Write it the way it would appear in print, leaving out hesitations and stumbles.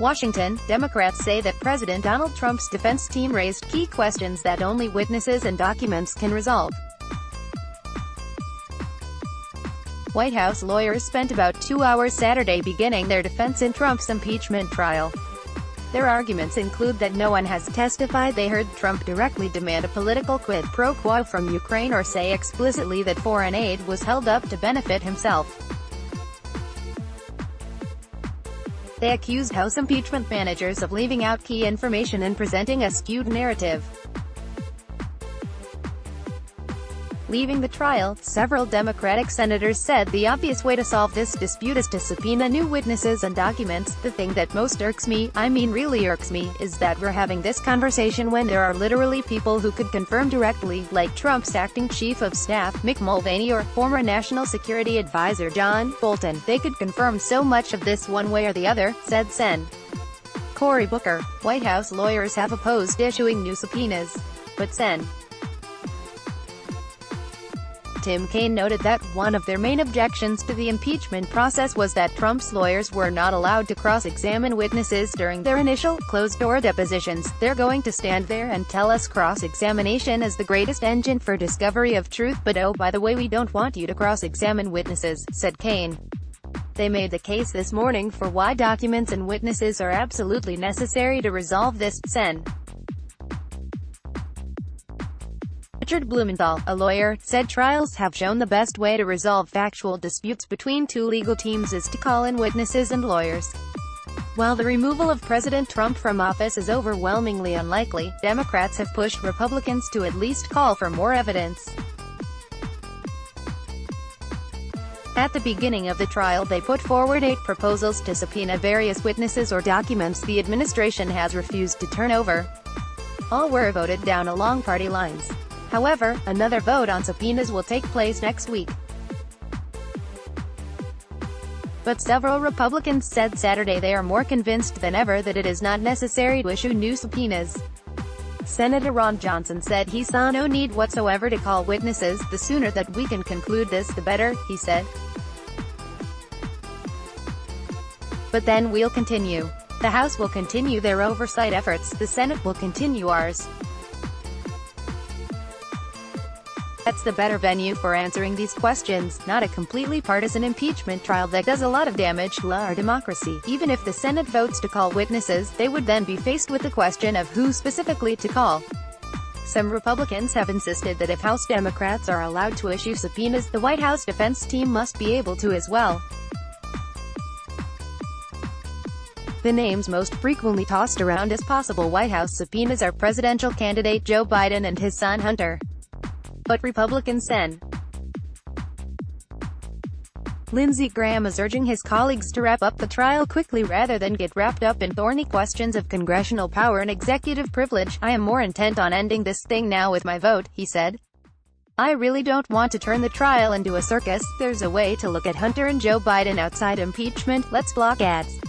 Washington, Democrats say that President Donald Trump's defense team raised key questions that only witnesses and documents can resolve. White House lawyers spent about 2 hours Saturday beginning their defense in Trump's impeachment trial. Their arguments include that no one has testified they heard Trump directly demand a political quid pro quo from Ukraine or say explicitly that foreign aid was held up to benefit himself. They accused House impeachment managers of leaving out key information and presenting a skewed narrative. Leaving the trial, several Democratic senators said the obvious way to solve this dispute is to subpoena new witnesses and documents. The thing that most really irks me, is that we're having this conversation when there are literally people who could confirm directly, like Trump's acting chief of staff, Mick Mulvaney, or former National Security Advisor John Bolton. They could confirm so much of this one way or the other, said Sen. Cory Booker. White House lawyers have opposed issuing new subpoenas. But Sen. Tim Kaine noted that one of their main objections to the impeachment process was that Trump's lawyers were not allowed to cross-examine witnesses during their initial, closed-door depositions. They're going to stand there and tell us cross-examination is the greatest engine for discovery of truth, but oh, by the way, we don't want you to cross-examine witnesses, said Kaine. They made the case this morning for why documents and witnesses are absolutely necessary to resolve this, Sen. Richard Blumenthal, a lawyer, said trials have shown the best way to resolve factual disputes between two legal teams is to call in witnesses and lawyers. While the removal of President Trump from office is overwhelmingly unlikely, Democrats have pushed Republicans to at least call for more evidence. At the beginning of the trial, they put forward 8 proposals to subpoena various witnesses or documents the administration has refused to turn over. All were voted down along party lines. However, another vote on subpoenas will take place next week. But several Republicans said Saturday they are more convinced than ever that it is not necessary to issue new subpoenas. Senator Ron Johnson said he saw no need whatsoever to call witnesses. The sooner that we can conclude this, the better, he said. But then we'll continue. The House will continue their oversight efforts, the Senate will continue ours. That's the better venue for answering these questions, not a completely partisan impeachment trial that does a lot of damage to our democracy. Even if the Senate votes to call witnesses, they would then be faced with the question of who specifically to call. Some Republicans have insisted that if House Democrats are allowed to issue subpoenas, the White House defense team must be able to as well. The names most frequently tossed around as possible White House subpoenas are presidential candidate Joe Biden and his son Hunter. But Republican Sen. Lindsey Graham is urging his colleagues to wrap up the trial quickly rather than get wrapped up in thorny questions of congressional power and executive privilege. I am more intent on ending this thing now with my vote, he said. I really don't want to turn the trial into a circus. There's a way to look at Hunter and Joe Biden outside impeachment. Let's block ads.